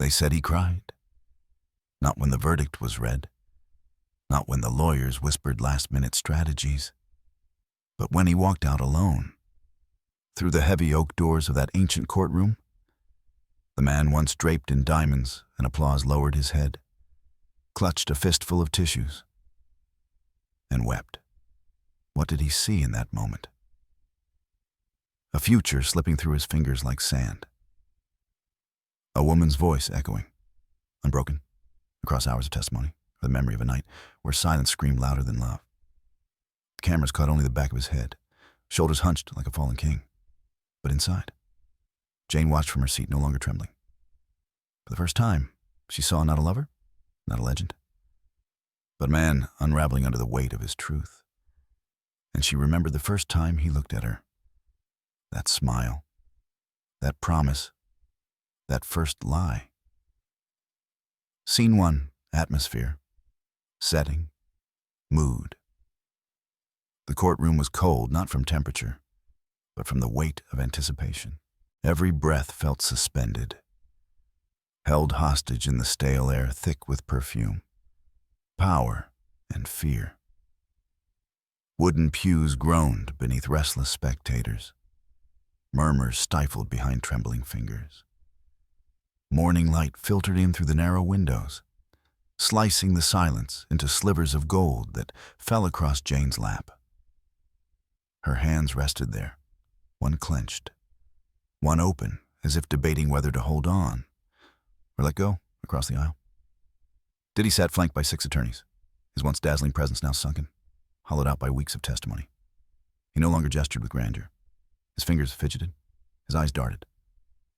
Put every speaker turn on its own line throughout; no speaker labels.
They said he cried. Not when the verdict was read, not when the lawyers whispered last-minute strategies, but when he walked out alone, through the heavy oak doors of that ancient courtroom. The man once draped in diamonds and applause lowered his head, clutched a fistful of tissues, and wept. What did he see in that moment? A future slipping through his fingers like sand. A woman's voice echoing, unbroken, across hours of testimony, or the memory of a night where silence screamed louder than love. The cameras caught only the back of his head, shoulders hunched like a fallen king. But inside, Jane watched from her seat, no longer trembling. For the first time, she saw not a lover, not a legend, but a man unraveling under the weight of his truth. And she remembered the first time he looked at her. That smile, that promise, that first lie. Scene 1, atmosphere, setting, mood. The courtroom was cold, not from temperature, but from the weight of anticipation. Every breath felt suspended, held hostage in the stale air thick with perfume, power, and fear. Wooden pews groaned beneath restless spectators, murmurs stifled behind trembling fingers. Morning light filtered in through the narrow windows, slicing the silence into slivers of gold that fell across Jane's lap. Her hands rested there, one clenched, one open, as if debating whether to hold on or let go across the aisle. Diddy sat flanked by 6 attorneys, his once dazzling presence now sunken, hollowed out by weeks of testimony. He no longer gestured with grandeur. His fingers fidgeted, his eyes darted.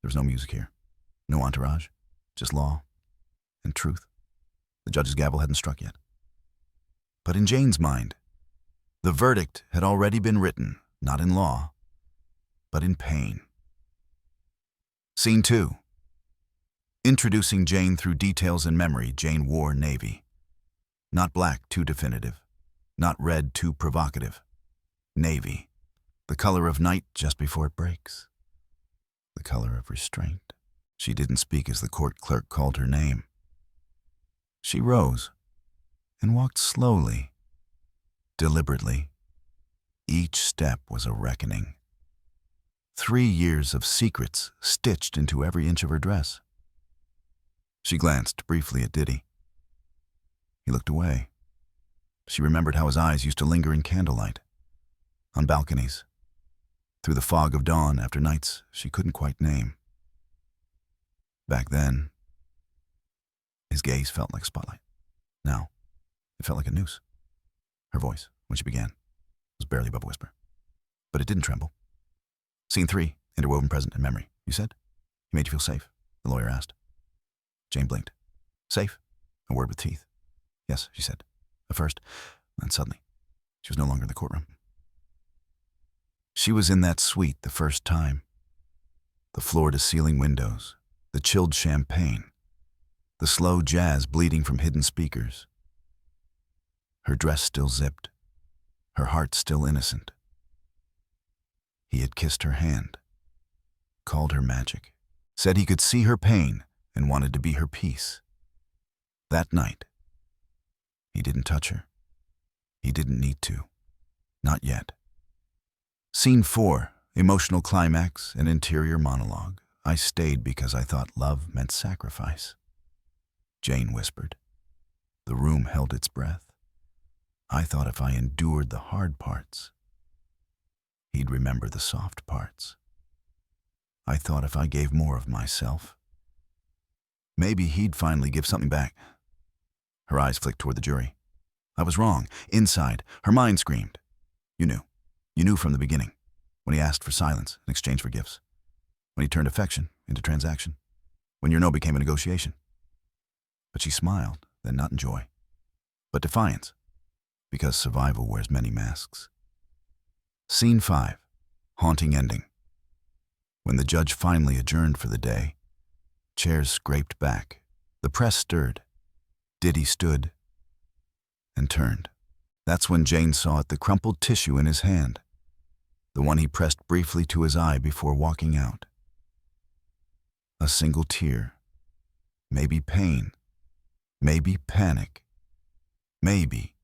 There was no music here, no entourage, just law and truth. The judge's gavel hadn't struck yet. But in Jane's mind, the verdict had already been written, not in law, but in pain. Scene 2. Introducing Jane through details and memory. Jane wore navy. Not black, too definitive. Not red, too provocative. Navy. The color of night just before it breaks. The color of restraint. She didn't speak as the court clerk called her name. She rose and walked slowly, deliberately. Each step was a reckoning. 3 years of secrets stitched into every inch of her dress. She glanced briefly at Diddy. He looked away. She remembered how his eyes used to linger in candlelight, on balconies, through the fog of dawn after nights she couldn't quite name. Back then, his gaze felt like a spotlight. Now, it felt like a noose. Her voice, when she began, was barely above a whisper. But it didn't tremble. Scene 3, interwoven present in memory. You said? He made you feel safe, the lawyer asked. Jane blinked. Safe? A word with teeth. Yes, she said. At first, then suddenly, she was no longer in the courtroom. She was in that suite the first time. The floor-to-ceiling windows, the chilled champagne, the slow jazz bleeding from hidden speakers. Her dress still zipped, her heart still innocent. He had kissed her hand, called her magic, said he could see her pain and wanted to be her peace. That night, he didn't touch her. He didn't need to. Not yet. Scene 4, emotional climax and interior monologue. I stayed because I thought love meant sacrifice. Jane whispered. The room held its breath. I thought if I endured the hard parts, he'd remember the soft parts. I thought if I gave more of myself, maybe he'd finally give something back. Her eyes flicked toward the jury. I was wrong. Inside, her mind screamed. You knew. You knew from the beginning, when he asked for silence in exchange for gifts, when he turned affection into transaction, when your no became a negotiation. But she smiled, then not in joy, but defiance, because survival wears many masks. Scene 5, haunting ending. When the judge finally adjourned for the day, chairs scraped back, the press stirred, Diddy stood and turned. That's when Jane saw it, the crumpled tissue in his hand, the one he pressed briefly to his eye before walking out. A single tear, maybe pain, maybe panic, maybe,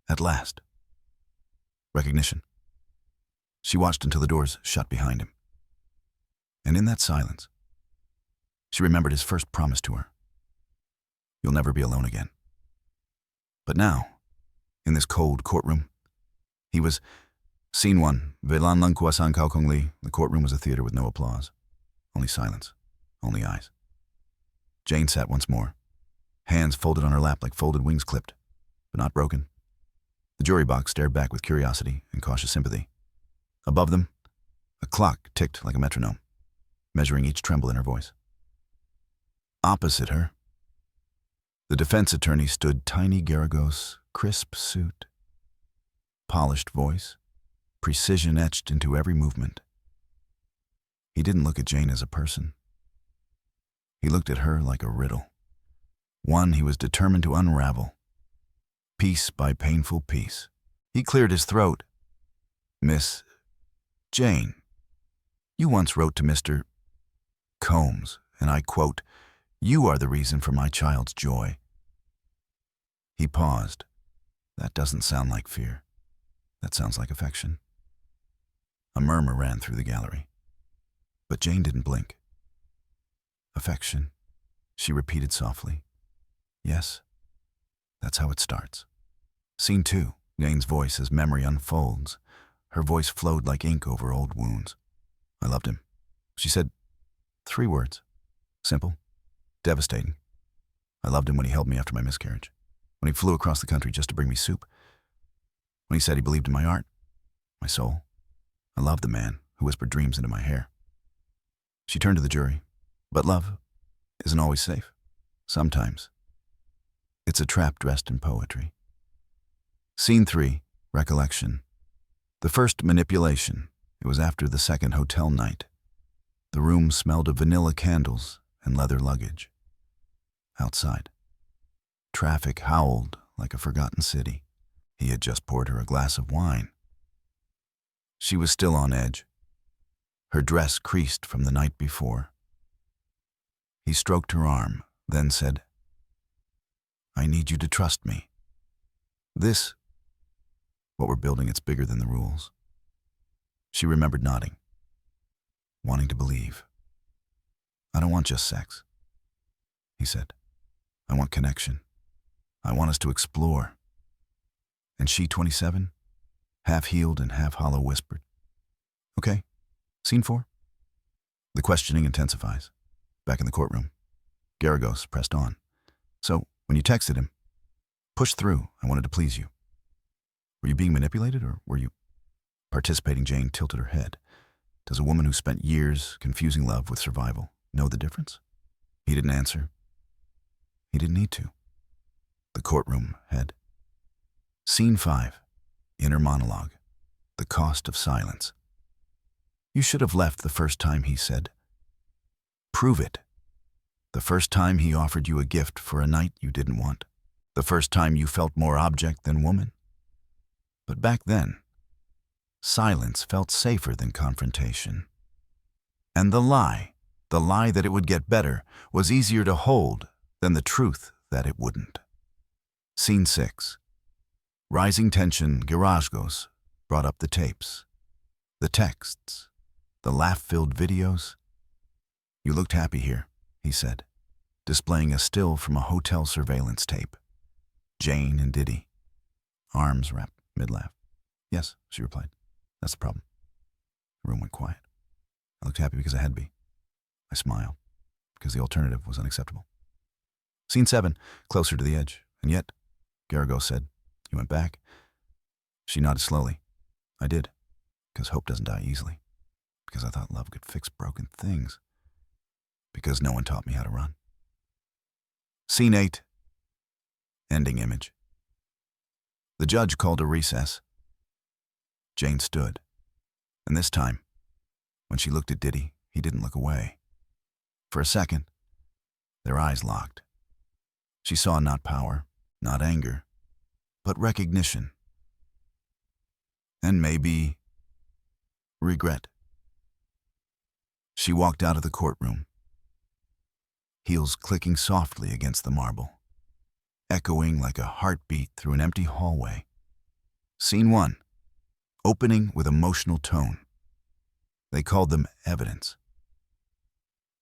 at last, recognition. She watched until the doors shut behind him. And in that silence, she remembered his first promise to her. You'll never be alone again. But now, in this cold courtroom, he was Scene 1. Velan lang kuasan kao kong li. The courtroom was a theater with no applause. Only silence. Only eyes. Jane sat once more, hands folded on her lap like folded wings clipped, but not broken. The jury box stared back with curiosity and cautious sympathy. Above them, a clock ticked like a metronome, measuring each tremble in her voice. Opposite her, the defense attorney stood Tiny Garagos, crisp suit, polished voice, precision etched into every movement. He didn't look at Jane as a person. He looked at her like a riddle, one he was determined to unravel, piece by painful piece. He cleared his throat. Miss Jane, you once wrote to Mr. Combs, and I quote, "You are the reason for my child's joy." He paused. That doesn't sound like fear. That sounds like affection. A murmur ran through the gallery. But Jane didn't blink. Affection, she repeated softly. Yes, that's how it starts. Scene 2, Jane's voice as memory unfolds. Her voice flowed like ink over old wounds. I loved him. She said 3 words. Simple, devastating. I loved him when he held me after my miscarriage, when he flew across the country just to bring me soup, when he said he believed in my art, my soul. I loved the man who whispered dreams into my hair. She turned to the jury. But love isn't always safe. Sometimes it's a trap dressed in poetry. Scene 3, recollection. The first manipulation. It was after the second hotel night. The room smelled of vanilla candles and leather luggage. Outside, traffic howled like a forgotten city. He had just poured her a glass of wine. She was still on edge. Her dress creased from the night before. He stroked her arm, then said, I need you to trust me. This, what we're building, it's bigger than the rules. She remembered nodding, wanting to believe. I don't want just sex, he said. I want connection. I want us to explore. And she, 27, half-healed and half-hollow, whispered, Okay, scene 4. The questioning intensifies. Back in the courtroom, Garagos pressed on. So, when you texted him, push through, I wanted to please you. Were you being manipulated, or were you participating? Jane tilted her head. Does a woman who spent years confusing love with survival know the difference? He didn't answer. He didn't need to. The courtroom had. Scene 5, inner monologue. The cost of silence. You should have left the first time, he said. Prove it. The first time he offered you a gift for a night you didn't want. The first time you felt more object than woman. But back then, silence felt safer than confrontation. And the lie that it would get better, was easier to hold than the truth that it wouldn't. Scene 6. Rising tension. Garagos brought up the tapes, the texts, the laugh-filled videos. You looked happy here, he said, displaying a still from a hotel surveillance tape. Jane and Diddy, arms wrapped mid-laugh. Yes, she replied. That's the problem. The room went quiet. I looked happy because I had to be. I smiled because the alternative was unacceptable. Scene 7, closer to the edge. And yet, Garagos said, You went back? She nodded slowly. I did, because hope doesn't die easily. Because I thought love could fix broken things. Because no one taught me how to run. Scene 8, ending image. The judge called a recess. Jane stood. And this time, when she looked at Diddy, he didn't look away. For a second, their eyes locked. She saw not power, not anger, but recognition. And maybe regret. She walked out of the courtroom. heels clicking softly against the marble, echoing like a heartbeat through an empty hallway. Scene 1. Opening with emotional tone. They called them evidence.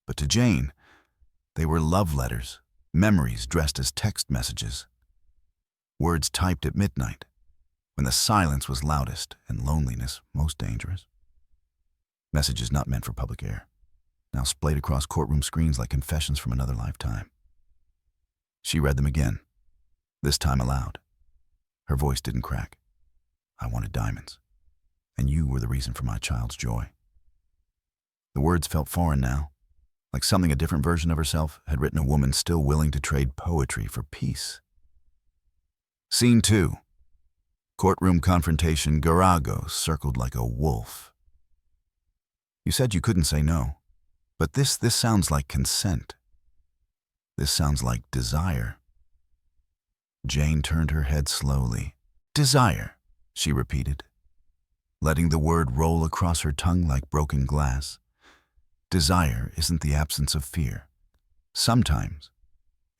But to Jane, they were love letters, memories dressed as text messages. Words typed at midnight, when the silence was loudest and loneliness most dangerous. Messages not meant for public air, now splayed across courtroom screens like confessions from another lifetime. She read them again, this time aloud. Her voice didn't crack. I wanted diamonds, and you were the reason for my child's joy. The words felt foreign now, like something a different version of herself had written, a woman still willing to trade poetry for peace. Scene 2. Courtroom confrontation. Garagos circled like a wolf. You said you couldn't say no, but this sounds like consent. This sounds like desire. Jane turned her head slowly. Desire, she repeated, letting the word roll across her tongue like broken glass. Desire isn't the absence of fear. Sometimes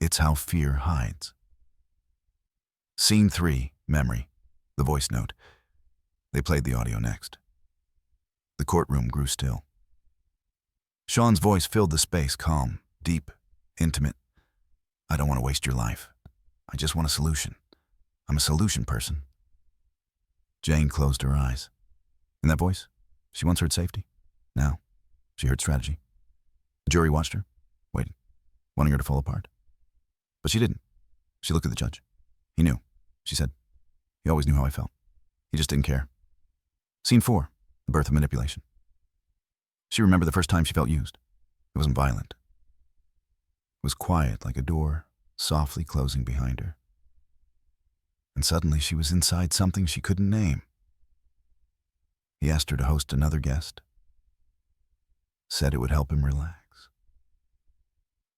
it's how fear hides. Scene 3. Memory. The voice note. They played the audio next. The courtroom grew still. Sean's voice filled the space, calm, deep, intimate. I don't want to waste your life. I just want a solution. I'm a solution person. Jane closed her eyes. In that voice, she once heard safety. Now, she heard strategy. The jury watched her, waiting, wanting her to fall apart. But she didn't. She looked at the judge. He knew. She said, he always knew how I felt. He just didn't care. Scene 4. The birth of manipulation. She remembered the first time she felt used. It wasn't violent. It was quiet, like a door softly closing behind her. And suddenly she was inside something she couldn't name. He asked her to host another guest. Said it would help him relax.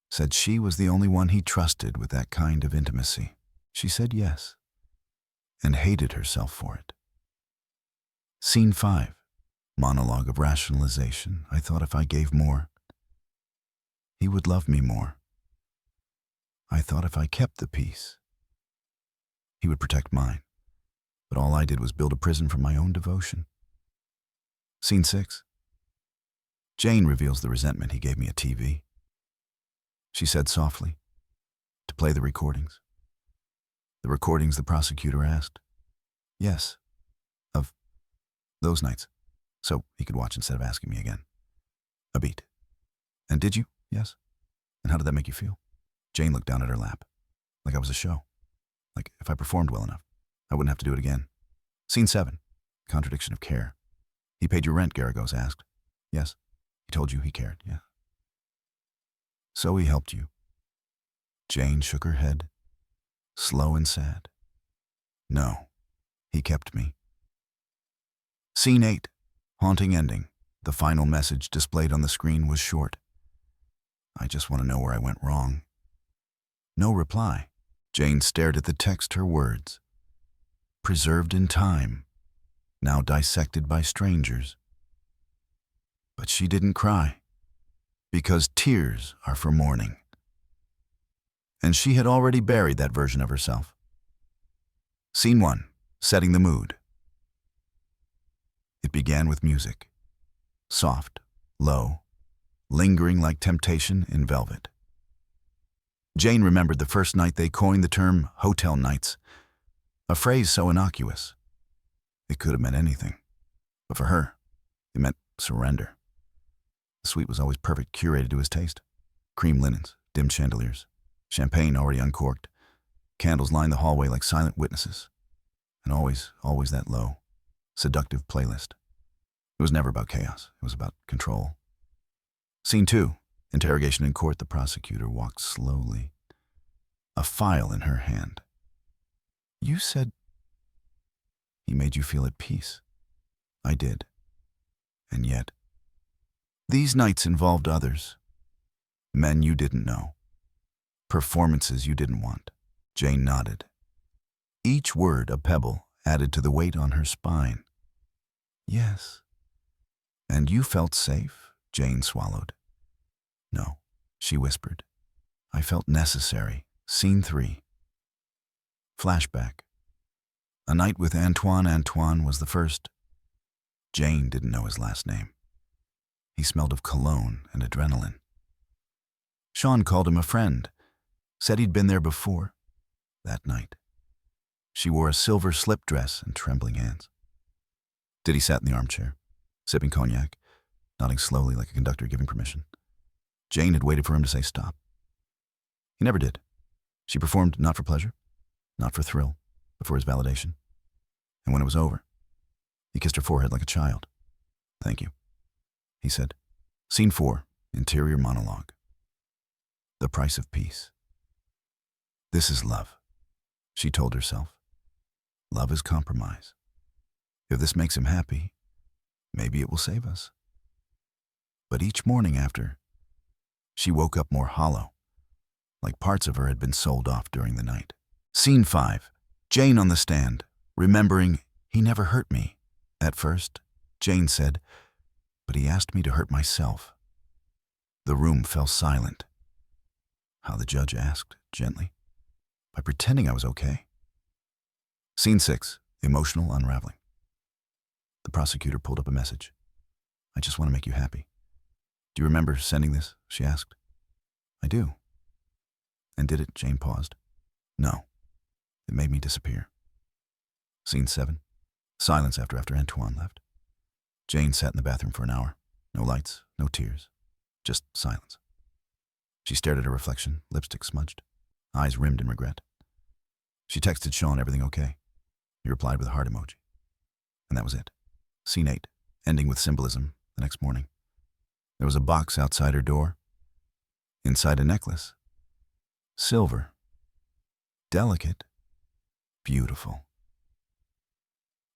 Said she was the only one he trusted with that kind of intimacy. She said yes, and hated herself for it. Scene 5. Monologue of rationalization. I thought if I gave more, he would love me more. I thought if I kept the peace, he would protect mine. But all I did was build a prison from my own devotion. Scene 6. Jane reveals the resentment he gave me a TV. She said softly, to play the recordings. The recordings the prosecutor asked. Yes, of those nights, so he could watch instead of asking me again. A beat. And did you? Yes. And how did that make you feel? Jane looked down at her lap, like I was a show. Like if I performed well enough, I wouldn't have to do it again. Scene 7. Contradiction of care. He paid your rent, Garagos asked. Yes. He told you he cared, yeah. So he helped you. Jane shook her head, slow and sad. No, he kept me. Scene 8. Haunting ending. The final message displayed on the screen was short. I just want to know where I went wrong. No reply. Jane stared at the text, her words. Preserved in time, now dissected by strangers. But she didn't cry, because tears are for mourning. And she had already buried that version of herself. Scene 1. Setting the mood. It began with music. Soft, low, lingering like temptation in velvet. Jane remembered the first night they coined the term hotel nights, a phrase so innocuous. It could have meant anything. But for her, it meant surrender. The suite was always perfect, curated to his taste. Cream linens, dim chandeliers, champagne already uncorked. Candles lined the hallway like silent witnesses. And always that low, seductive playlist. It was never about chaos. It was about control. Scene 2. Interrogation in court. The prosecutor walked slowly, a file in her hand. You said he made you feel at peace. I did. And yet, these nights involved others. Men you didn't know. Performances you didn't want. Jane nodded. Each word a pebble added to the weight on her spine. Yes. And you felt safe? Jane swallowed. No, she whispered. I felt necessary. Scene 3. Flashback. A night with Antoine. Antoine was the first. Jane didn't know his last name. He smelled of cologne and adrenaline. Sean called him a friend, said he'd been there before. That night, she wore a silver slip dress and trembling hands. Diddy sat in the armchair, sipping cognac, nodding slowly like a conductor giving permission. Jane had waited for him to say stop. He never did. She performed not for pleasure, not for thrill, but for his validation. And when it was over, he kissed her forehead like a child. "Thank you," he said. Scene 4, interior monologue. The price of peace. This is love, she told herself. Love is compromise. If this makes him happy, maybe it will save us. But each morning after, she woke up more hollow, like parts of her had been sold off during the night. Scene 5. Jane on the stand, remembering, he never hurt me. At first, Jane said, but he asked me to hurt myself. The room fell silent. How the judge asked, gently, by pretending I was okay. Scene 6. Emotional unraveling. The prosecutor pulled up a message. "I just want to make you happy. Do you remember sending this?" she asked. "I do." "And did it?" Jane paused. "No. It made me disappear." Scene 7. Silence after Antoine left. Jane sat in the bathroom for an hour. No lights, no tears, just silence. She stared at her reflection, lipstick smudged, eyes rimmed in regret. She texted Sean, "Everything okay?" He replied with a heart emoji. And that was it. Scene 8, ending with symbolism. The next morning, there was a box outside her door. Inside, a necklace. Silver. Delicate. Beautiful.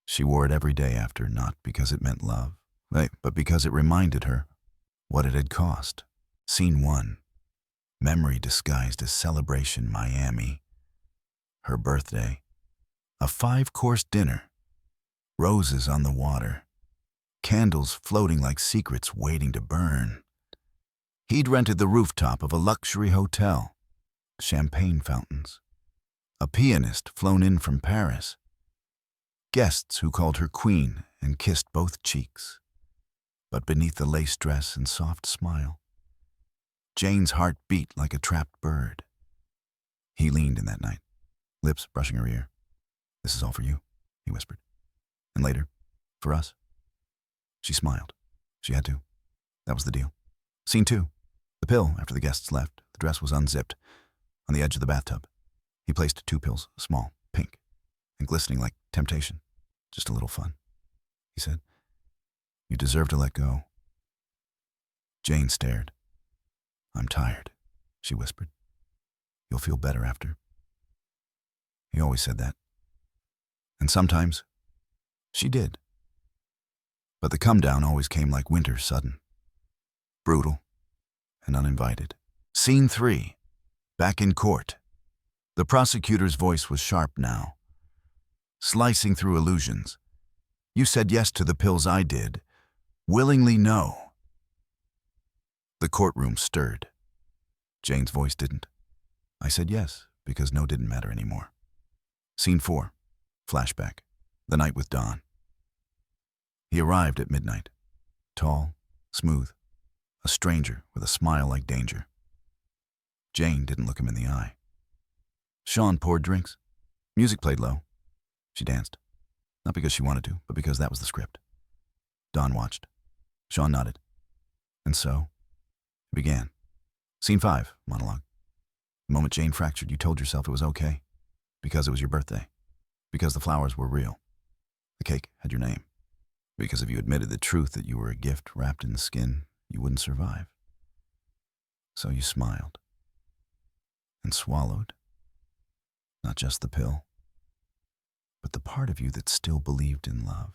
She wore it every day after, not because it meant love, but because it reminded her what it had cost. Scene 1. Memory disguised as celebration, Miami. Her birthday. A 5-course dinner. Roses on the water. Candles floating like secrets waiting to burn. He'd rented the rooftop of a luxury hotel. Champagne fountains. A pianist flown in from Paris. Guests who called her queen and kissed both cheeks. But beneath the lace dress and soft smile, Jane's heart beat like a trapped bird. He leaned in that night, lips brushing her ear. "This is all for you," he whispered. "And later, for us." She smiled. She had to. That was the deal. Scene 2. The pill after the guests left. The dress was unzipped on the edge of the bathtub. He placed 2 pills, small, pink, and glistening like temptation. "Just a little fun," he said. "You deserve to let go." Jane stared. "I'm tired," she whispered. "You'll feel better after." He always said that. And sometimes, she did. But the come-down always came like winter, sudden, brutal, and uninvited. Scene 3. Back in court. The prosecutor's voice was sharp now, slicing through illusions. "You said yes to the pills I did. Willingly no." The courtroom stirred. Jane's voice didn't. "I said yes, because no didn't matter anymore." Scene 4. Flashback. The night with Don. He arrived at midnight. Tall, smooth, a stranger with a smile like danger. Jane didn't look him in the eye. Sean poured drinks. Music played low. She danced. Not because she wanted to, but because that was the script. Don watched. Sean nodded. And so, it began. Scene 5, monologue. The moment Jane fractured, you told yourself it was okay. Because it was your birthday. Because the flowers were real. The cake had your name. Because if you admitted the truth that you were a gift wrapped in skin, you wouldn't survive. So you smiled. And swallowed. Not just the pill, but the part of you that still believed in love.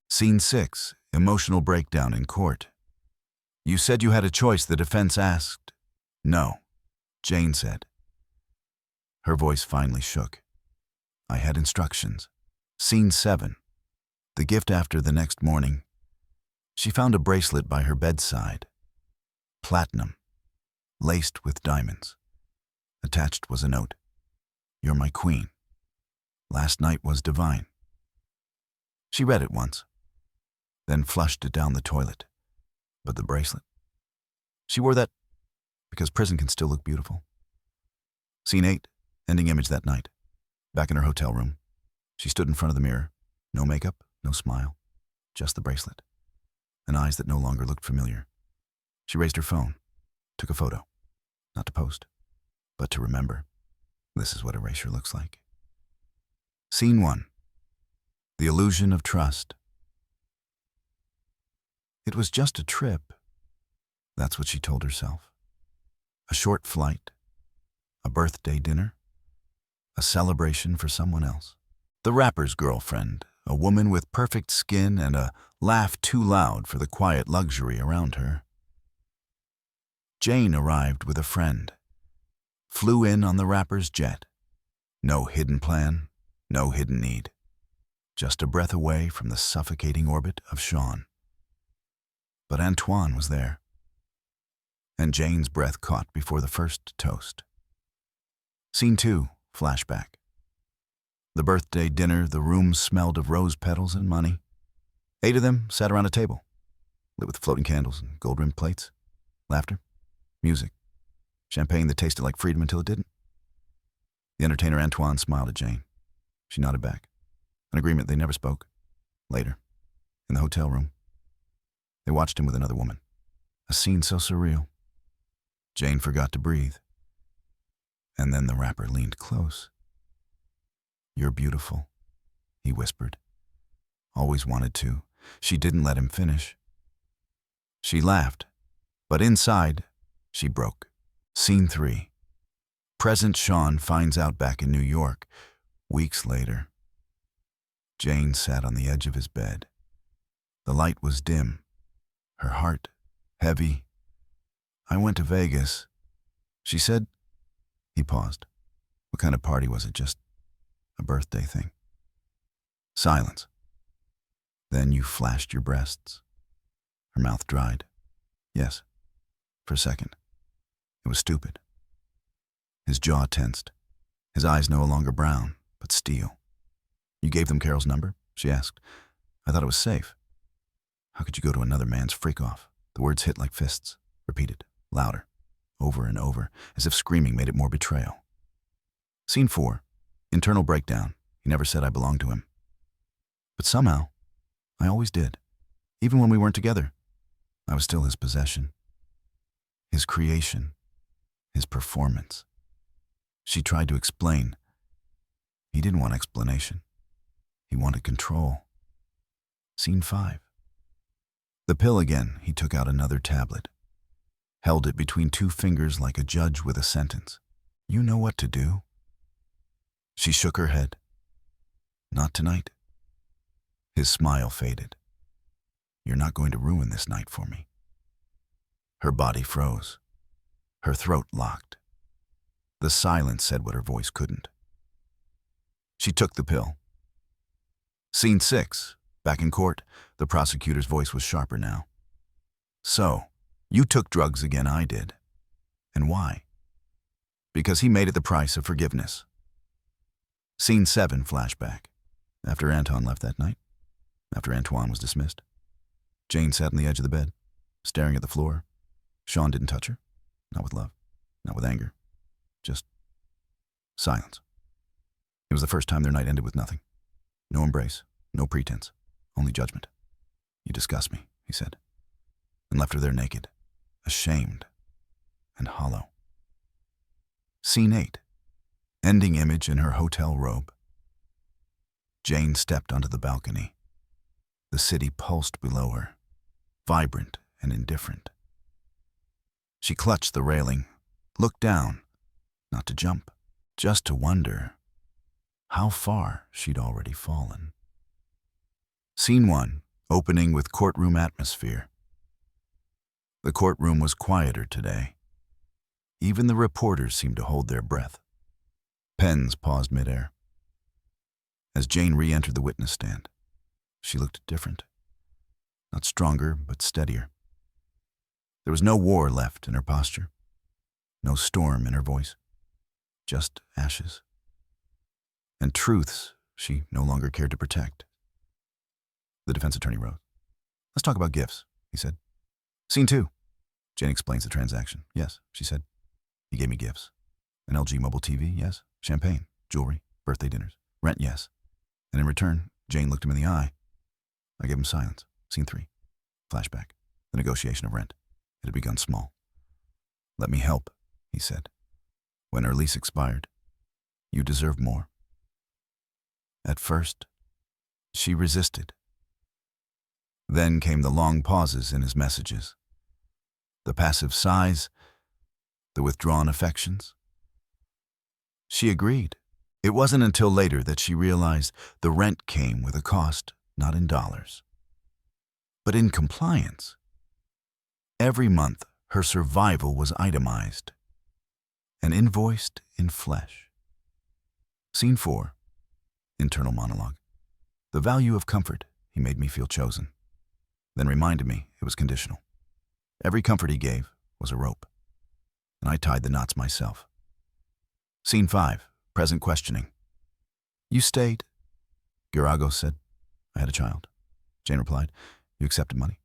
Scene 6, emotional breakdown in court. You said you had a choice, the defense asked. No, Jane said. Her voice finally shook. I had instructions. Scene 7, the gift after the next morning. She found a bracelet by her bedside. Platinum, laced with diamonds. Attached was a note. "You're my queen. Last night was divine." She read it once, then flushed it down the toilet. But the bracelet? She wore that because prison can still look beautiful. Scene 8, ending image that night. Back in her hotel room, she stood in front of the mirror. No makeup, no smile, just the bracelet, and eyes that no longer looked familiar. She raised her phone, took a photo, not to post, but to remember. This is what erasure looks like. Scene 1, the illusion of trust. It was just a trip. That's what she told herself. A short flight, a birthday dinner, a celebration for someone else. The rapper's girlfriend, a woman with perfect skin and a laugh too loud for the quiet luxury around her. Jane arrived with a friend, flew in on the rapper's jet. No hidden plan, no hidden need. Just a breath away from the suffocating orbit of Sean. But Antoine was there, and Jane's breath caught before the first toast. Scene 2, flashback. The birthday dinner, the room smelled of rose petals and money. 8 of them sat around a table, lit with floating candles and gold-rimmed plates. Laughter, music, champagne that tasted like freedom until it didn't. The entertainer Antoine smiled at Jane. She nodded back. An agreement they never spoke. Later, in the hotel room, they watched him with another woman. A scene so surreal. Jane forgot to breathe. And then the rapper leaned close. "You're beautiful," he whispered. Always wanted to. She didn't let him finish. She laughed, but inside, she broke. Scene 3. Present Sean finds out back in New York, weeks later. Jane sat on the edge of his bed. The light was dim, her heart heavy. "I went to Vegas," she said. He paused. What kind of party was it? Just a birthday thing? Silence. Then you flashed your breasts. Her mouth dried. Yes, for a second. It was stupid. His jaw tensed. His eyes no longer brown, but steel. "You gave them Carol's number?" she asked. "I thought it was safe." "How could you go to another man's freak-off?" The words hit like fists, repeated, louder, over and over, as if screaming made it more betrayal. Scene 4, internal breakdown. He never said I belonged to him. But somehow, I always did. Even when we weren't together, I was still his possession. His creation. His performance. She tried to explain. He didn't want explanation. He wanted control. Scene 5. The pill again. He took out another tablet. Held it between 2 fingers like a judge with a sentence. "You know what to do." She shook her head. "Not tonight." His smile faded. "You're not going to ruin this night for me." Her body froze. Her throat locked. The silence said what her voice couldn't. She took the pill. Scene 6. Back in court, the prosecutor's voice was sharper now. "So, you took drugs again, I did. And why?" "Because he made it the price of forgiveness." Scene 7, flashback. After Anton left that night, after Antoine was dismissed, Jane sat on the edge of the bed, staring at the floor. Sean didn't touch her, not with love, not with anger, just silence. It was the first time their night ended with nothing. No embrace, no pretense, only judgment. "You disgust me," he said, and left her there naked, ashamed and hollow. Scene 8. Ending image in her hotel robe. Jane stepped onto the balcony. The city pulsed below her, vibrant and indifferent. She clutched the railing, looked down, not to jump, just to wonder how far she'd already fallen. Scene 1, opening with courtroom atmosphere. The courtroom was quieter today. Even the reporters seemed to hold their breath. Pens paused midair. As Jane re-entered the witness stand, she looked different. Not stronger, but steadier. There was no war left in her posture, no storm in her voice. just ashes. And truths she no longer cared to protect. The defense attorney rose. "Let's talk about gifts," he said. "Scene 2. Jane explains the transaction. "Yes," she said. "He gave me gifts. An LG mobile TV, yes. Champagne, jewelry, birthday dinners. Rent, yes. And in return, Jane looked him in the eye. I gave him silence." Scene 3. Flashback. The negotiation of rent. It had begun small. "Let me help," he said. "When her lease expired, you deserve more." At first, she resisted. Then came the long pauses in his messages. The passive sighs, the withdrawn affections. She agreed. It wasn't until later that she realized the rent came with a cost, not in dollars, but in compliance. Every month, her survival was itemized and invoiced in flesh. Scene 4. Internal monologue. "The value of comfort. He made me feel chosen. Then reminded me it was conditional. Every comfort he gave was a rope, and I tied the knots myself." Scene 5. Present questioning. "You stayed?" Girago said. "I had a child." Jane replied. "You accepted money."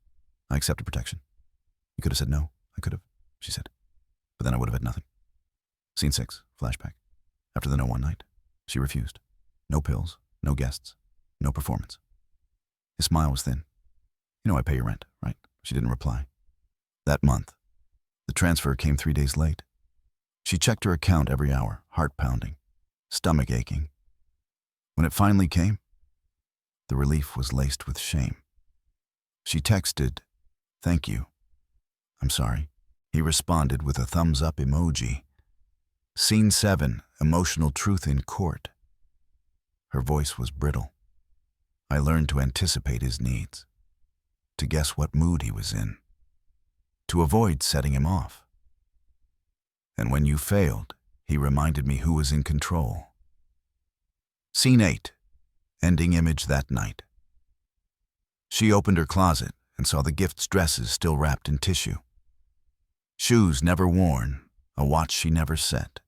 "I accepted protection." "You could have said no." "I could have," she said. "But then I would have had nothing." Scene 6. Flashback. After the no one night, she refused. No pills, no guests, no performance. His smile was thin. "You know I pay your rent, right?" She didn't reply. That month, the transfer came 3 days late. She checked her account every hour, heart pounding, stomach aching. When it finally came, the relief was laced with shame. She texted, "Thank you. I'm sorry." He responded with a thumbs-up emoji. Scene 7. Emotional truth in court. Her voice was brittle. I learned to anticipate his needs, to guess what mood he was in, to avoid setting him off. And when you failed, he reminded me who was in control. Scene 8. Ending image that night. She opened her closet and saw the gift's dresses still wrapped in tissue. Shoes never worn, a watch she never set.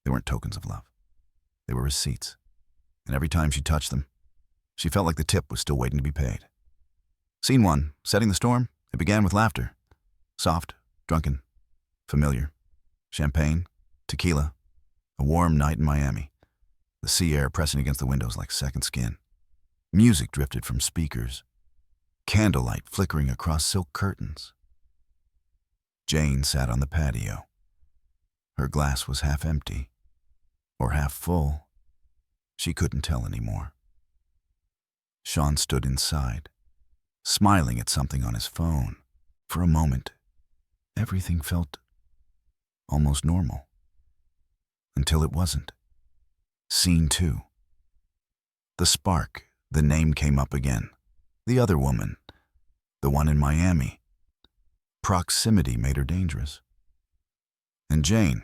They weren't tokens of love. They were receipts. And every time she touched them, she felt like the tip was still waiting to be paid. Scene 1. Setting the storm. It began with laughter. Soft, drunken, familiar. Champagne, tequila, a warm night in Miami. The sea air pressing against the windows like second skin. Music drifted from speakers. Candlelight flickering across silk curtains. Jane sat on the patio. Her glass was half empty, or half full. She couldn't tell anymore. Sean stood inside, smiling at something on his phone. For a moment, everything felt almost normal, until it wasn't. Scene 2. The spark, the name came up again. The other woman, the one in Miami. Proximity made her dangerous. And Jane,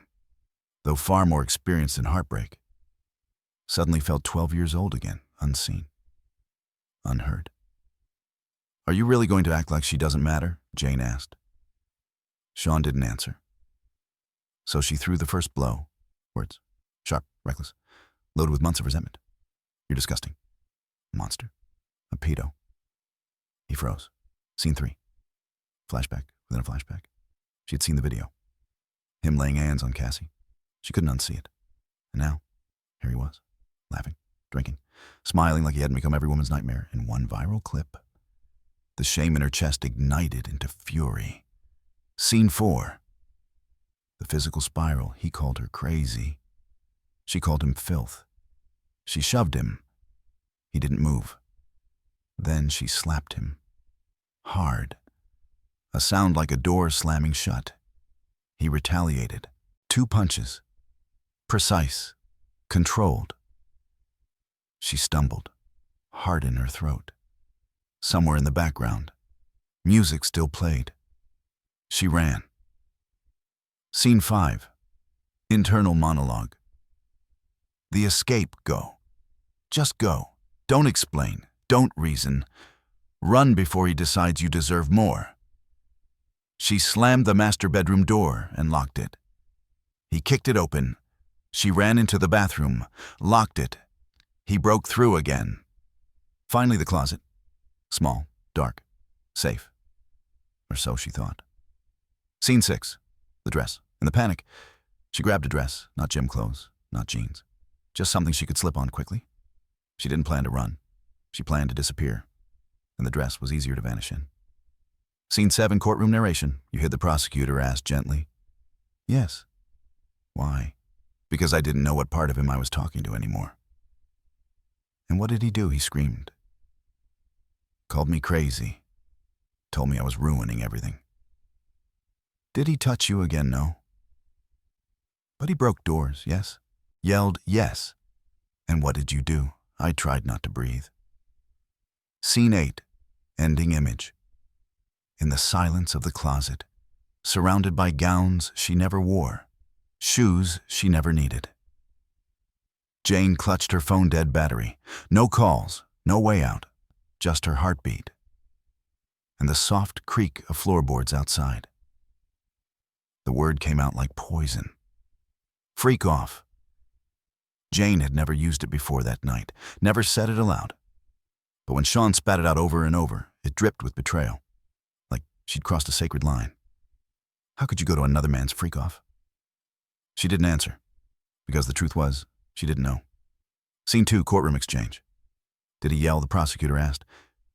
though far more experienced in heartbreak, suddenly felt 12 years old again, unseen, unheard. "Are you really going to act like she doesn't matter?" Jane asked. Sean didn't answer. So she threw the first blow. Words. Sharp, reckless, loaded with months of resentment. "You're disgusting. A monster. A pedo." He froze. Scene 3. Flashback within a flashback. She had seen the video. Him laying hands on Cassie. She couldn't unsee it. And now, here he was, laughing, drinking, smiling like he hadn't become every woman's nightmare in one viral clip. The shame in her chest ignited into fury. Scene 4. The physical spiral. He called her crazy. She called him filth. She shoved him. He didn't move. Then she slapped him. Hard. A sound like a door slamming shut. He retaliated. 2 punches. Precise. Controlled. She stumbled, heart in her throat. Somewhere in the background, music still played. She ran. Scene 5. Internal monologue. The escape. Go. Just go. Don't explain. Don't reason. Run before he decides you deserve more. She slammed the master bedroom door and locked it. He kicked it open, She ran into the bathroom, locked it. He broke through again. Finally, the closet. Small, dark, safe. Or so she thought. Scene 6. The dress. In the panic, she grabbed a dress, not gym clothes, not jeans. Just something she could slip on quickly. She didn't plan to run. She planned to disappear. And the dress was easier to vanish in. Scene 7, courtroom narration. You heard the prosecutor ask gently. Yes. Why? Because I didn't know what part of him I was talking to anymore. And what did he do? He screamed. Called me crazy. Told me I was ruining everything. Did he touch you again? No. But he broke doors, yes? Yelled, yes. And what did you do? I tried not to breathe. Scene 8, ending image. In the silence of the closet, surrounded by gowns she never wore, shoes she never needed. Jane clutched her phone dead battery. No calls, no way out, just her heartbeat. And the soft creak of floorboards outside. The word came out like poison. Freak off. Jane had never used it before that night, never said it aloud. But when Sean spat it out over and over, it dripped with betrayal, like she'd crossed a sacred line. How could you go to another man's freak off? She didn't answer, because the truth was, she didn't know. Scene 2, courtroom exchange. Did he yell? The prosecutor asked.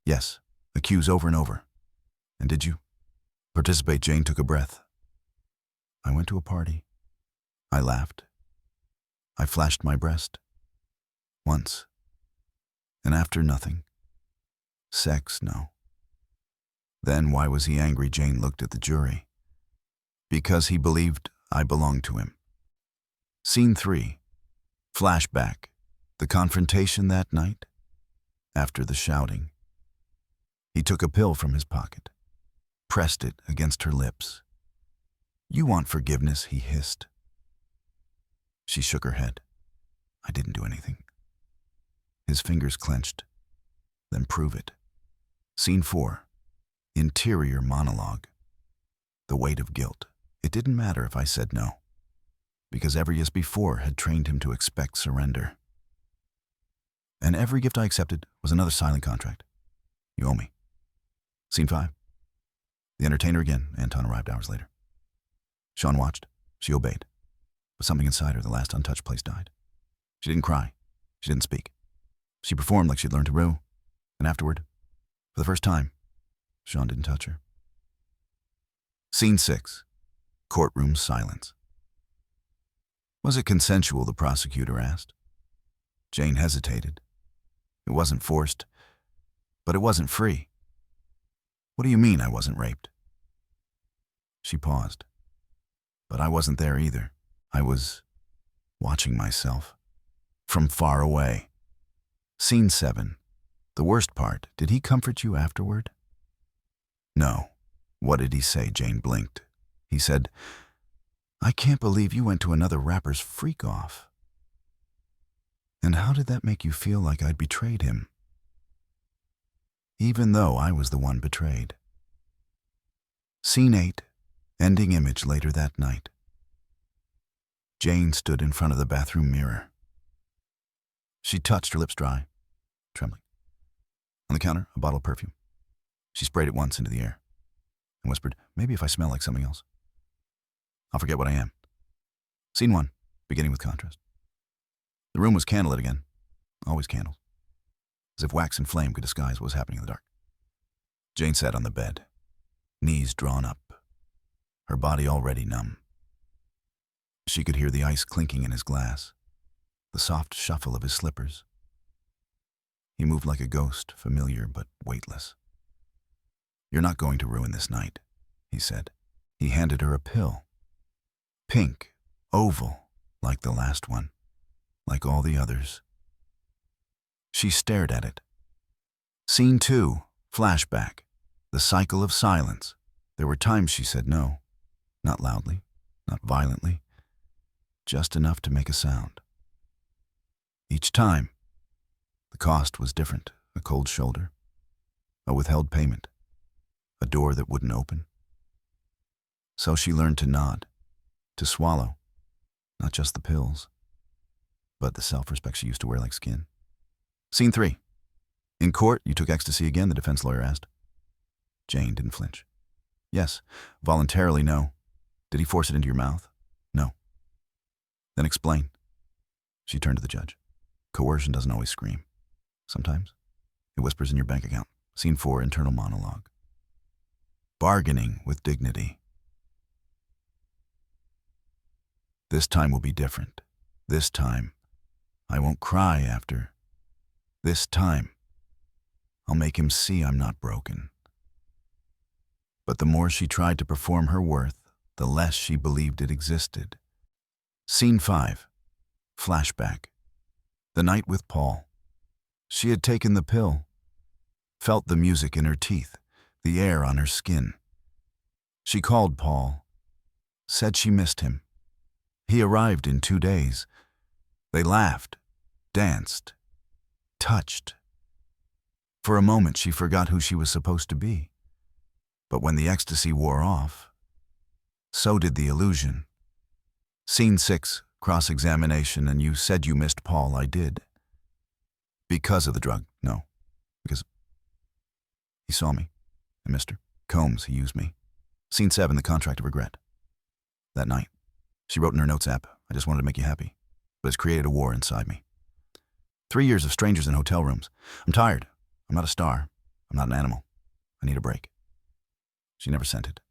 Yes, accuse over and over. And did you participate? Jane took a breath. I went to a party. I laughed. I flashed my breast. Once. And after, nothing. Sex, no. Then why was he angry? Jane looked at the jury. Because he believed I belonged to him. Scene 3. Flashback. The confrontation that night. After the shouting. He took a pill from his pocket. Pressed it against her lips. You want forgiveness, he hissed. She shook her head. I didn't do anything. His fingers clenched. Then prove it. Scene 4. Interior monologue. The weight of guilt. It didn't matter if I said no, because every yes before had trained him to expect surrender. And every gift I accepted was another silent contract. You owe me. Scene 5. The entertainer again. Anton arrived hours later. Sean watched. She obeyed. But something inside her, the last untouched place, died. She didn't cry. She didn't speak. She performed like she'd learned to row. And afterward, for the first time, Sean didn't touch her. Scene 6. Courtroom silence. Was it consensual? The prosecutor asked. Jane hesitated. It wasn't forced, but it wasn't free. What do you mean I wasn't raped? She paused. But I wasn't there either. I was watching myself from far away. Scene 7. The worst part, did he comfort you afterward? No. What did he say? Jane blinked. He said, I can't believe you went to another rapper's freak-off. And how did that make you feel? Like I'd betrayed him? Even though I was the one betrayed. Scene 8. Ending image later that night. Jane stood in front of the bathroom mirror. She touched her lips dry, trembling. On the counter, a bottle of perfume. She sprayed it once into the air and whispered, maybe if I smell like something else, I'll forget what I am. Scene 1, beginning with contrast. The room was candlelit again, always candles, as if wax and flame could disguise what was happening in the dark. Jane sat on the bed, knees drawn up, her body already numb. She could hear the ice clinking in his glass, the soft shuffle of his slippers. He moved like a ghost, familiar but weightless. You're not going to ruin this night, he said. He handed her a pill. Pink, oval, like the last one, like all the others. She stared at it. Scene 2, flashback, the cycle of silence. There were times she said no, not loudly, not violently, just enough to make a sound. Each time, the cost was different, a cold shoulder, a withheld payment, a door that wouldn't open. So she learned to nod, to swallow, not just the pills, but the self-respect she used to wear like skin. Scene 3. In court, you took ecstasy again, the defense lawyer asked. Jane didn't flinch. Yes. Voluntarily, no. Did he force it into your mouth? No. Then explain. She turned to the judge. Coercion doesn't always scream. Sometimes it whispers in your bank account. Scene 4, internal monologue. Bargaining with dignity. This time will be different. This time, I won't cry after. This time, I'll make him see I'm not broken. But the more she tried to perform her worth, the less she believed it existed. Scene 5. Flashback. The night with Paul. She had taken the pill, felt the music in her teeth, the air on her skin. She called Paul, said she missed him. He arrived in 2 days. They laughed, danced, touched. For a moment she forgot who she was supposed to be. But when the ecstasy wore off, so did the illusion. Scene 6, cross-examination, and you said you missed Paul. I did. Because of the drug? No. Because he saw me. I missed her. Combs, he used me. Scene 7, the contract of regret. That night, she wrote in her notes app, I just wanted to make you happy, but it's created a war inside me. 3 years of strangers in hotel rooms. I'm tired. I'm not a star. I'm not an animal. I need a break. She never sent it,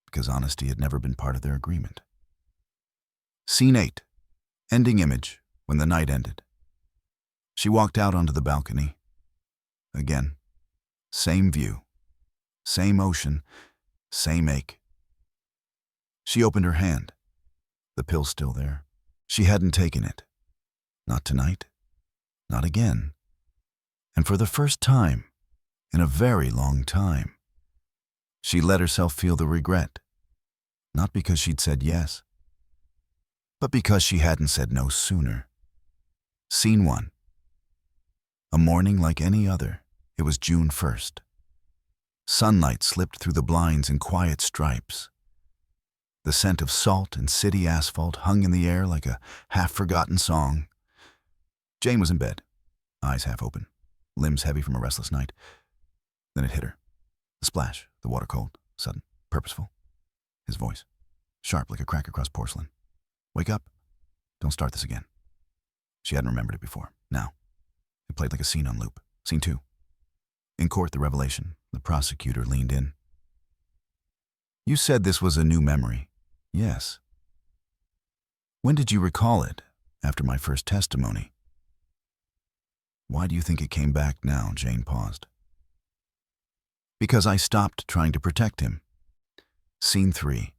because honesty had never been part of their agreement. Scene 8, ending image, when the night ended. She walked out onto the balcony. Again, same view, same ocean, same ache. She opened her hand. The pill's still there. She hadn't taken it. Not tonight. Not again. And for the first time, in a very long time, she let herself feel the regret. Not because she'd said yes, but because she hadn't said no sooner. Scene 1. A morning like any other. It was June 1st. Sunlight slipped through the blinds in quiet stripes. The scent of salt and city asphalt hung in the air like a half-forgotten song. Jane was in bed, eyes half open, limbs heavy from a restless night. Then it hit her. The splash, the water cold, sudden, purposeful. His voice, sharp like a crack across porcelain. Wake up. Don't start this again. She hadn't remembered it before. Now, it played like a scene on loop. Scene 2. In court, the revelation. The prosecutor leaned in. You said this was a new memory. Yes. When did you recall it? After my first testimony. Why do you think it came back now? Jane paused. Because I stopped trying to protect him. Scene 3.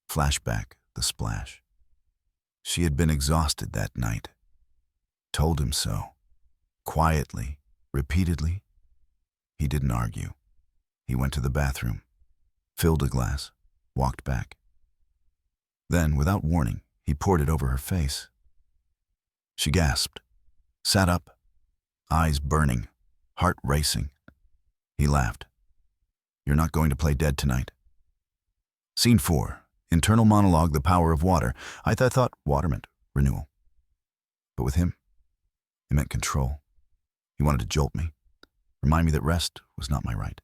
Flashback, the splash. She had been exhausted that night. Told him so. Quietly, repeatedly. He didn't argue. He went to the bathroom, filled a glass, walked back. Then, without warning, he poured it over her face. She gasped, sat up, eyes burning, heart racing. He laughed. You're not going to play dead tonight. Scene 4. Internal monologue, the power of water. I thought water meant renewal. But with him, it meant control. He wanted to jolt me, remind me that rest was not my right,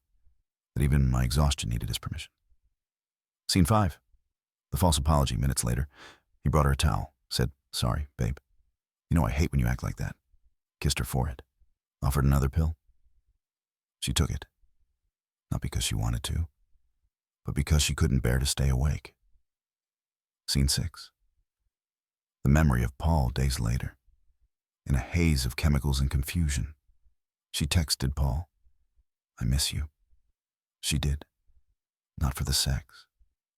that even my exhaustion needed his permission. Scene 5. The false apology. Minutes later, he brought her a towel, said, sorry, babe. You know I hate when you act like that. Kissed her forehead. Offered another pill. She took it. Not because she wanted to, but because she couldn't bear to stay awake. Scene 6. The memory of Paul days later. In a haze of chemicals and confusion, she texted Paul, I miss you. She did. Not for the sex,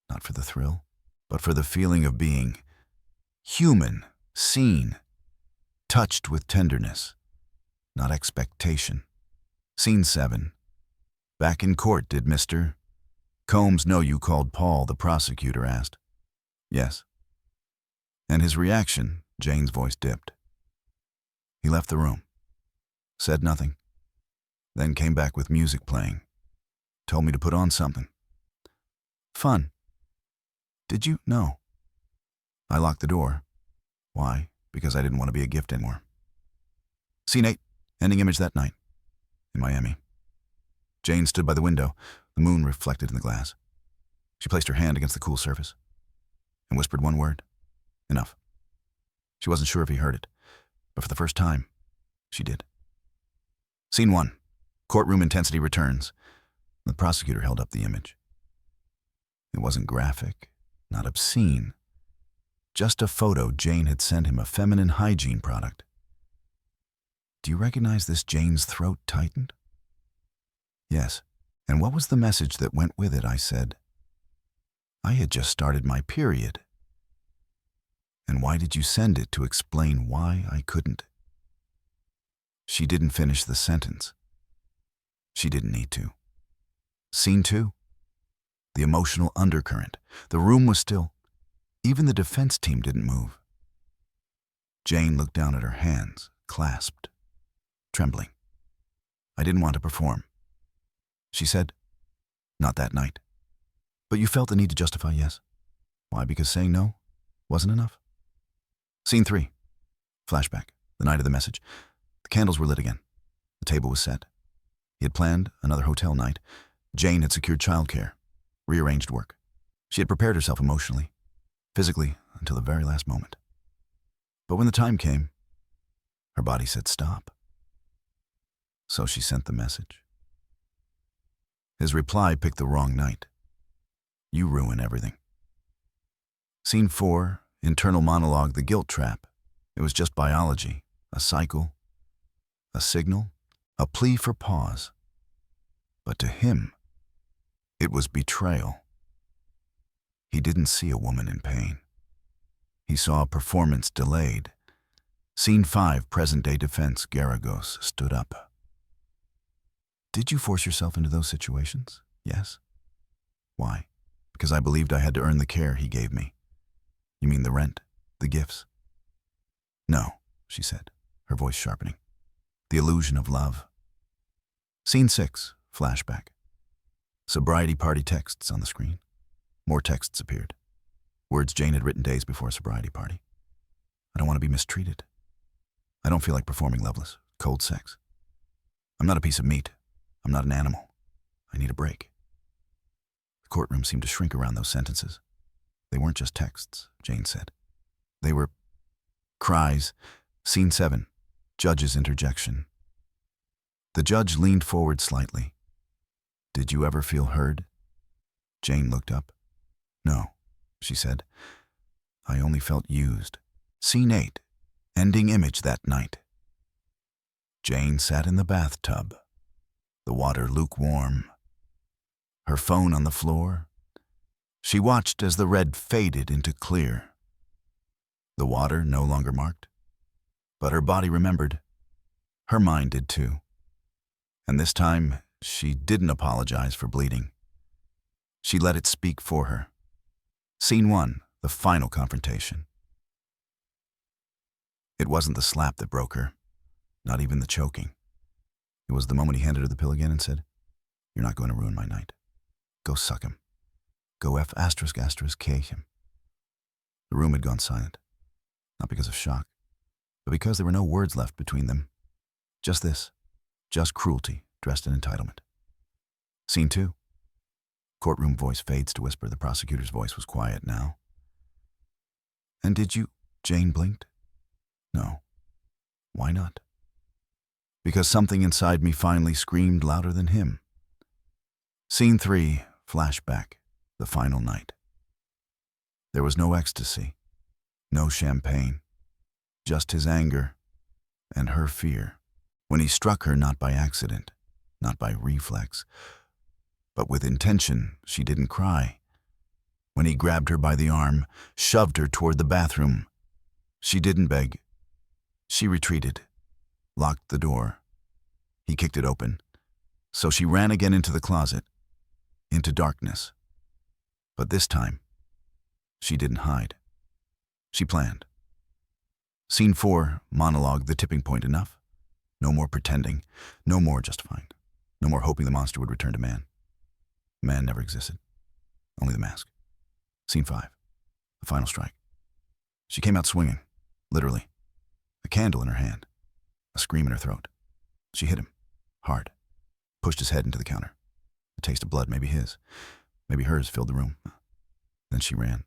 not for the thrill, but for the feeling of being human, seen, touched with tenderness, not expectation. Scene 7. Back in court, did Mr. Combs know you called Paul? The prosecutor asked. Yes. And his reaction? Jane's voice dipped. He left the room, said nothing, then came back with music playing. Told me to put on something. Fun. Did you? No. I locked the door. Why? because I didn't want to be a gift anymore. Scene 8, ending image that night, in Miami. Jane stood by the window, the moon reflected in the glass. She placed her hand against the cool surface and whispered one word. Enough. She wasn't sure if he heard it, but for the first time, she did. Scene 1. Courtroom intensity returns. The prosecutor held up the image. It wasn't graphic, not obscene. Just a photo Jane had sent him, a feminine hygiene product. Do you recognize this? Jane's throat tightened. Yes. And what was the message that went with it? I said. I had just started my period. And why did you send it? To explain why I couldn't. She didn't finish the sentence. She didn't need to. Scene 2. The emotional undercurrent. The room was still. Even the defense team didn't move. Jane looked down at her hands, clasped, trembling. I didn't want to perform. She said, not that night. But you felt the need to justify yes. Why? Because saying no wasn't enough? Scene 3. Flashback. The night of the message. The candles were lit again. The table was set. He had planned another hotel night. Jane had secured childcare, rearranged work. She had prepared herself emotionally, physically, until the very last moment. But when the time came, her body said stop. So she sent the message. His reply picked the wrong night. You ruin everything. Scene 4, internal monologue, the guilt trap. It was just biology, a cycle, a signal, a plea for pause. But to him, it was betrayal. He didn't see a woman in pain. He saw a performance delayed. Scene 5, present-day defense. Garagos stood up. Did you force yourself into those situations? Yes. Why? Because I believed I had to earn the care he gave me. You mean the rent, the gifts? No, she said, her voice sharpening. The illusion of love. Scene 6, flashback. Sobriety party texts on the screen. More texts appeared. Words Jane had written days before a sobriety party. I don't want to be mistreated. I don't feel like performing loveless, cold sex. I'm not a piece of meat. I'm not an animal. I need a break. The courtroom seemed to shrink around those sentences. They weren't just texts, Jane said. They were cries. Scene 7, judge's interjection. The judge leaned forward slightly. Did you ever feel heard? Jane looked up. No, she said. I only felt used. Scene 8, ending image that night. Jane sat in the bathtub. The water lukewarm. Her phone on the floor. She watched as the red faded into clear. The water no longer marked. But her body remembered. Her mind did too. And this time, she didn't apologize for bleeding. She let it speak for her. Scene 1, the final confrontation. It wasn't the slap that broke her, not even the choking. It was the moment he handed her the pill again and said, you're not going to ruin my night. Go suck him. Go F*** K him. The room had gone silent, not because of shock, but because there were no words left between them. Just this, just cruelty dressed in entitlement. Scene 2. Courtroom voice fades to whisper. The prosecutor's voice was quiet now. And did you? Jane blinked. No. Why not? Because something inside me finally screamed louder than him. Scene 3, flashback, the final night. There was no ecstasy, no champagne, just his anger and her fear. When he struck her not by accident, not by reflex, but with intention, she didn't cry. When he grabbed her by the arm, shoved her toward the bathroom, she didn't beg. She retreated, locked the door. He kicked it open. So she ran again into the closet, into darkness. But this time, she didn't hide. She planned. Scene 4, monologue, the tipping point. Enough. No more pretending. No more justifying. No more hoping the monster would return to man. Man never existed. Only the mask. Scene 5, the final strike. She came out swinging, literally. a candle in her hand, a scream in her throat. She hit him, hard, pushed his head into the counter. The taste of blood, maybe his, maybe hers, filled the room. Then she ran.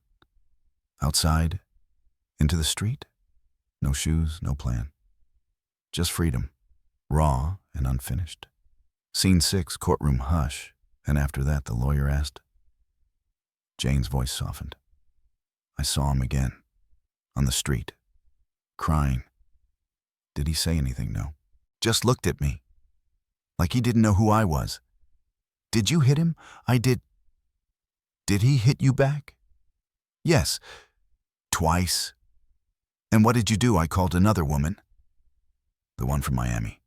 Outside, into the street. No shoes, no plan. Just freedom, raw and unfinished. Scene 6, courtroom hush, and after that the lawyer asked. Jane's voice softened. I saw him again, on the street, crying. Did he say anything? No. Just looked at me, like he didn't know who I was. Did you hit him? I did. Did he hit you back? Yes. Twice. And what did you do? I called another woman. The one from Miami.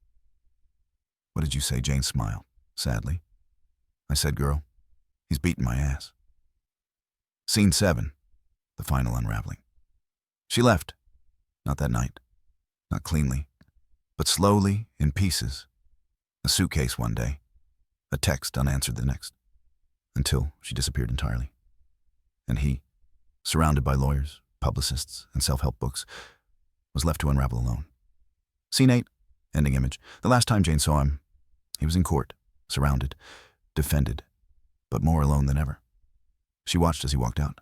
What did you say? Jane smiled, sadly. I said, girl, he's beating my ass. Scene 7, the final unraveling. She left. Not that night. Not cleanly, but slowly, in pieces. A suitcase one day, a text unanswered the next, until she disappeared entirely. And he, surrounded by lawyers, publicists, and self-help books, was left to unravel alone. Scene 8, ending image. The last time Jane saw him, he was in court, surrounded, defended, but more alone than ever. She watched as he walked out,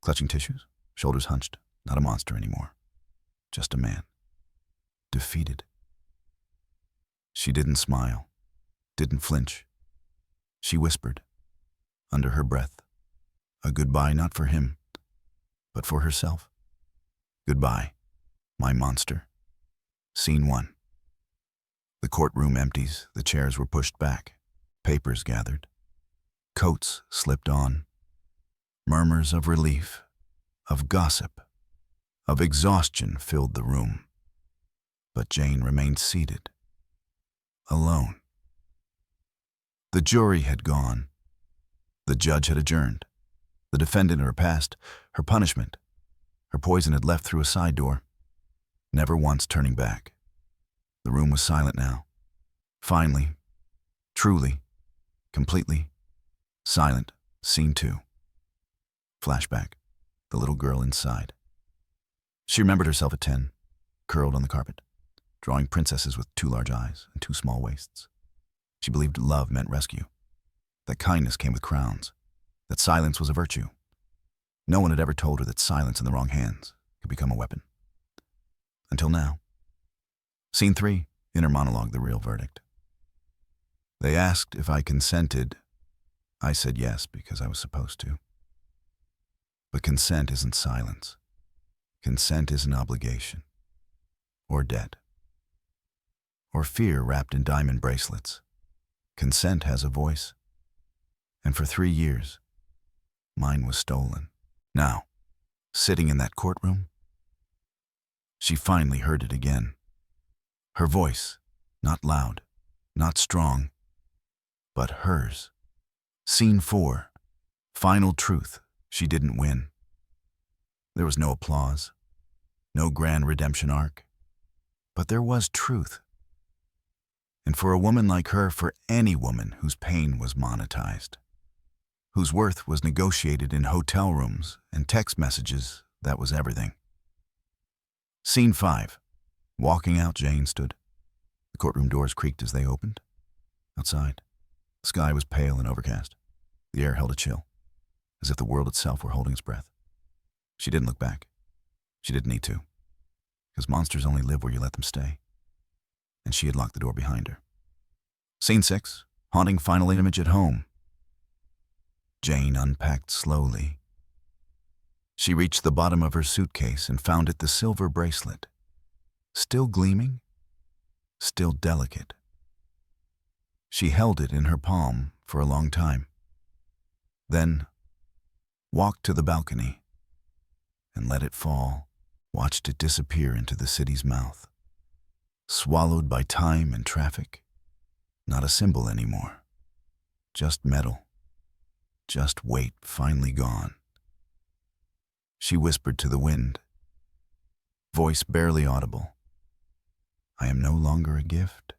clutching tissues, shoulders hunched, not a monster anymore, just a man, defeated. She didn't smile, didn't flinch. She whispered, under her breath, a goodbye not for him, but for herself. Goodbye, my monster. Scene 1. The courtroom empties, the chairs were pushed back, papers gathered, coats slipped on. Murmurs of relief, of gossip, of exhaustion filled the room. But Jane remained seated, alone. The jury had gone. The judge had adjourned. The defendant had passed, her punishment. Her poison had left through a side door, never once turning back. The room was silent now. Finally, truly, completely silent. Scene 2. Flashback, the little girl inside. She remembered herself at 10, curled on the carpet, drawing princesses with too large eyes and too small waists. She believed love meant rescue, that kindness came with crowns, that silence was a virtue. No one had ever told her that silence in the wrong hands could become a weapon. Until now. Scene 3, inner monologue, the real verdict. They asked if I consented. I said yes because I was supposed to. But consent isn't silence. Consent is an obligation, or debt, or fear wrapped in diamond bracelets. Consent has a voice, and for 3 years, mine was stolen. Now, sitting in that courtroom, she finally heard it again. Her voice, not loud, not strong, but hers. Scene 4, final truth. She didn't win. There was no applause, no grand redemption arc, but there was truth. And for a woman like her, for any woman whose pain was monetized, whose worth was negotiated in hotel rooms and text messages, that was everything. Scene 5. Walking out, Jane stood. The courtroom doors creaked as they opened. Outside, the sky was pale and overcast. The air held a chill, as if the world itself were holding its breath. She didn't look back. She didn't need to, because monsters only live where you let them stay. And she had locked the door behind her. Scene 6, haunting final image at home. Jane unpacked slowly. She reached the bottom of her suitcase and found it the silver bracelet, still gleaming, still delicate. She held it in her palm for a long time, then walked to the balcony and let it fall, watched it disappear into the city's mouth, swallowed by time and traffic. Not a symbol anymore, just metal, just weight finally gone. She whispered to the wind, voice barely audible, I am no longer a gift.